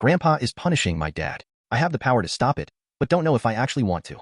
Grandpa is punishing my dad. I have the power to stop it, but don't know if I actually want to.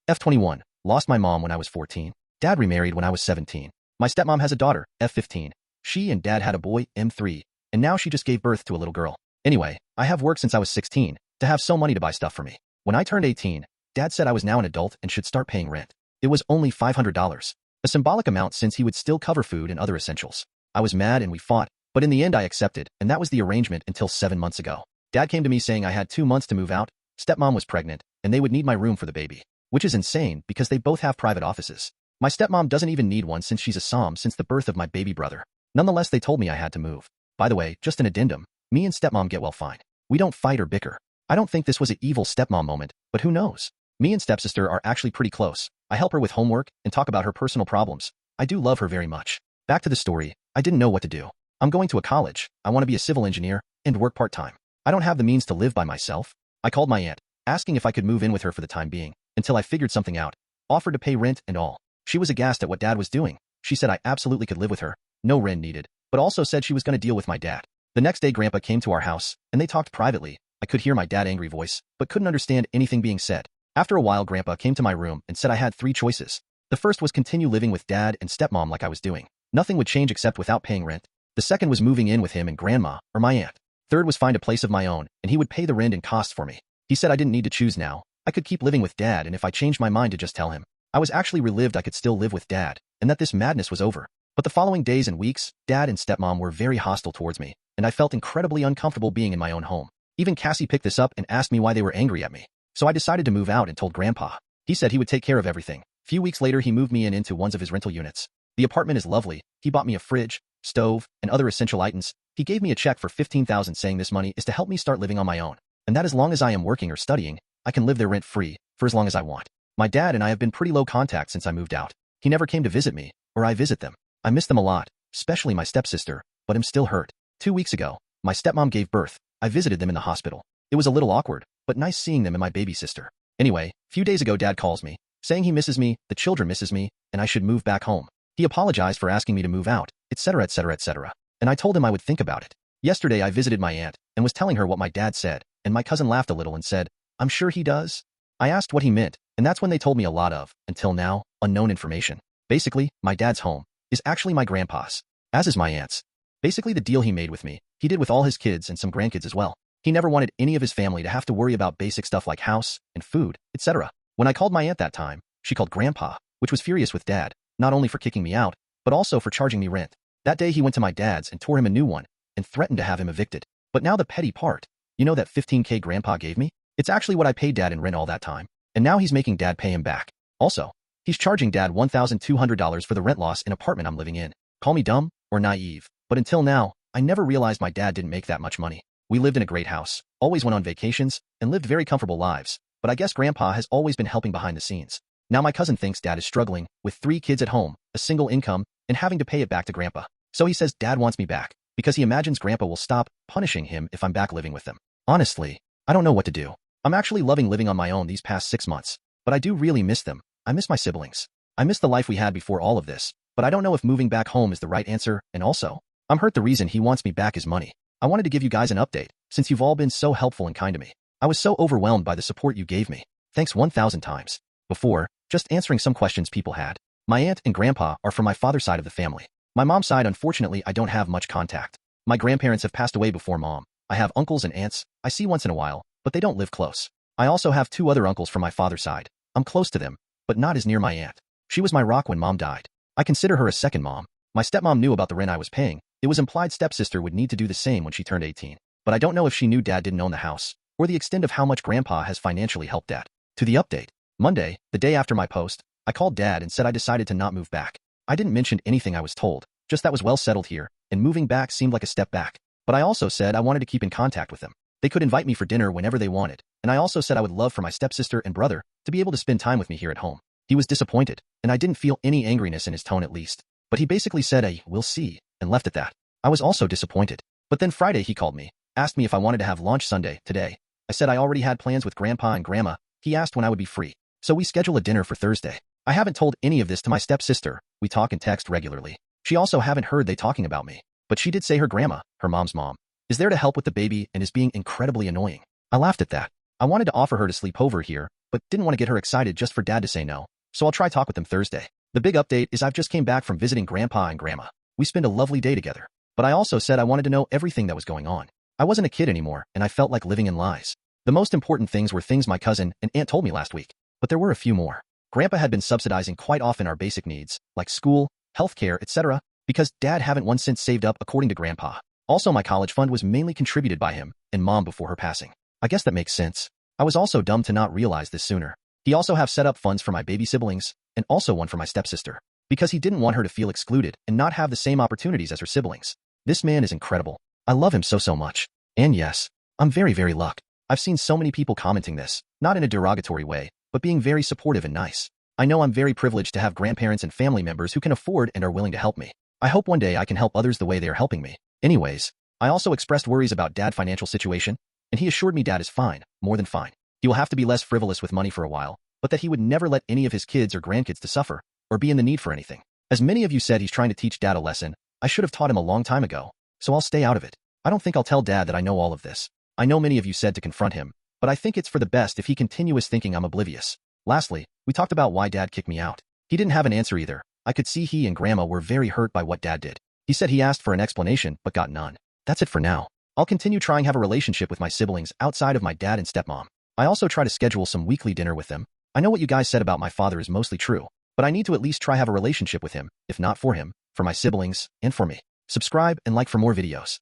F21, lost my mom when I was 14. Dad remarried when I was 17. My stepmom has a daughter, F15. She and dad had a boy, M3, and now she just gave birth to a little girl. Anyway, I have worked since I was 16 to have so money to buy stuff for me. When I turned 18, dad said I was now an adult and should start paying rent. It was only $500, a symbolic amount since he would still cover food and other essentials. I was mad and we fought, but in the end I accepted, and that was the arrangement until 7 months ago. Dad came to me saying I had 2 months to move out, stepmom was pregnant, and they would need my room for the baby, which is insane because they both have private offices. My stepmom doesn't even need one since she's a som since the birth of my baby brother. Nonetheless, they told me I had to move. By the way, just an addendum, me and stepmom get well fine. We don't fight or bicker. I don't think this was an evil stepmom moment, but who knows? Me and stepsister are actually pretty close. I help her with homework and talk about her personal problems. I do love her very much. Back to the story, I didn't know what to do. I'm going to a college, I want to be a civil engineer, and work part-time. I don't have the means to live by myself. I called my aunt, asking if I could move in with her for the time being, until I figured something out, offered to pay rent and all. She was aghast at what dad was doing. She said I absolutely could live with her, no rent needed, but also said she was going to deal with my dad. The next day grandpa came to our house, and they talked privately. I could hear my dad's angry voice, but couldn't understand anything being said. After a while grandpa came to my room and said I had 3 choices. The first was continue living with dad and stepmom like I was doing. Nothing would change except without paying rent. The second was moving in with him and grandma, or my aunt. Third was find a place of my own, and he would pay the rent and costs for me. He said I didn't need to choose now. I could keep living with dad, and if I changed my mind to just tell him. I was actually relieved I could still live with dad, and that this madness was over. But the following days and weeks, dad and stepmom were very hostile towards me, and I felt incredibly uncomfortable being in my own home. Even Cassie picked this up and asked me why they were angry at me. So I decided to move out and told grandpa. He said he would take care of everything. Few weeks later he moved me into one of his rental units. The apartment is lovely. He bought me a fridge, stove, and other essential items. He gave me a check for $15,000 saying this money is to help me start living on my own, and that as long as I am working or studying, I can live there rent-free for as long as I want. My dad and I have been pretty low contact since I moved out. He never came to visit me, or I visit them. I miss them a lot, especially my stepsister, but I'm still hurt. 2 weeks ago, my stepmom gave birth. I visited them in the hospital. It was a little awkward, but nice seeing them and my baby sister. Anyway, few days ago dad calls me, saying he misses me, the children misses me, and I should move back home. He apologized for asking me to move out, etc., etc., etc. And I told him I would think about it. Yesterday I visited my aunt and was telling her what my dad said, and my cousin laughed a little and said, I'm sure he does. I asked what he meant, and that's when they told me a lot of, until now, unknown information. Basically, my dad's home is actually my grandpa's, as is my aunt's. Basically the deal he made with me, he did with all his kids and some grandkids as well. He never wanted any of his family to have to worry about basic stuff like house and food, etc. When I called my aunt that time, she called grandpa, which was furious with dad, not only for kicking me out, but also for charging me rent. That day he went to my dad's and tore him a new one, and threatened to have him evicted. But now the petty part, you know that $15K grandpa gave me? It's actually what I paid dad in rent all that time, and now he's making dad pay him back. Also, he's charging dad $1,200 for the rent loss in apartment I'm living in. Call me dumb or naive, but until now, I never realized my dad didn't make that much money. We lived in a great house, always went on vacations, and lived very comfortable lives, but I guess grandpa has always been helping behind the scenes. Now my cousin thinks dad is struggling, with 3 kids at home, a single income, and having to pay it back to grandpa. So he says dad wants me back, because he imagines grandpa will stop punishing him if I'm back living with them. Honestly, I don't know what to do. I'm actually loving living on my own these past 6 months, but I do really miss them. I miss my siblings. I miss the life we had before all of this, but I don't know if moving back home is the right answer, and also, I'm hurt the reason he wants me back is money. I wanted to give you guys an update, since you've all been so helpful and kind to me. I was so overwhelmed by the support you gave me. Thanks 1,000 times. Before, just answering some questions people had. My aunt and grandpa are from my father's side of the family. My mom's side, unfortunately, I don't have much contact. My grandparents have passed away before mom. I have uncles and aunts I see once in a while, but they don't live close. I also have 2 other uncles from my father's side. I'm close to them, but not as near my aunt. She was my rock when mom died. I consider her a second mom. My stepmom knew about the rent I was paying. It was implied stepsister would need to do the same when she turned 18. But I don't know if she knew dad didn't own the house, or the extent of how much grandpa has financially helped dad. To the update. Monday, the day after my post, I called dad and said I decided to not move back. I didn't mention anything I was told, just that was well settled here, and moving back seemed like a step back. But I also said I wanted to keep in contact with them. They could invite me for dinner whenever they wanted, and I also said I would love for my stepsister and brother to be able to spend time with me here at home. He was disappointed, and I didn't feel any angriness in his tone at least. But he basically said we'll see, and left at that. I was also disappointed. But then Friday he called me, asked me if I wanted to have lunch Sunday, today. I said I already had plans with grandpa and grandma. He asked when I would be free. So we scheduled a dinner for Thursday. I haven't told any of this to my stepsister. We talk and text regularly. She also haven't heard they talking about me. But she did say her grandma, her mom's mom, is there to help with the baby and is being incredibly annoying. I laughed at that. I wanted to offer her to sleep over here, but didn't want to get her excited just for Dad to say no, so I'll try talk with them Thursday. The big update is I've just came back from visiting Grandpa and Grandma. We spent a lovely day together, but I also said I wanted to know everything that was going on. I wasn't a kid anymore, and I felt like living in lies. The most important things were things my cousin and aunt told me last week, but there were a few more. Grandpa had been subsidizing quite often our basic needs, like school, healthcare, etc., because Dad haven't one cent saved up according to Grandpa. Also, my college fund was mainly contributed by him and Mom before her passing. I guess that makes sense. I was also dumb to not realize this sooner. He also have set up funds for my baby siblings, and also one for my stepsister, because he didn't want her to feel excluded and not have the same opportunities as her siblings. This man is incredible. I love him so much. And yes, I'm very lucky. I've seen so many people commenting this, not in a derogatory way, but being very supportive and nice. I know I'm very privileged to have grandparents and family members who can afford and are willing to help me. I hope one day I can help others the way they are helping me. Anyways, I also expressed worries about Dad's financial situation, and he assured me Dad is fine, more than fine. He will have to be less frivolous with money for a while, but that he would never let any of his kids or grandkids to suffer, or be in the need for anything. As many of you said he's trying to teach Dad a lesson, I should have taught him a long time ago, so I'll stay out of it. I don't think I'll tell Dad that I know all of this. I know many of you said to confront him, but I think it's for the best if he continues thinking I'm oblivious. Lastly, we talked about why Dad kicked me out. He didn't have an answer either. I could see he and Grandma were very hurt by what Dad did. He said he asked for an explanation, but got none. That's it for now. I'll continue trying to have a relationship with my siblings outside of my dad and stepmom. I also try to schedule some weekly dinner with them. I know what you guys said about my father is mostly true, but I need to at least try have a relationship with him, if not for him, for my siblings, and for me. Subscribe and like for more videos.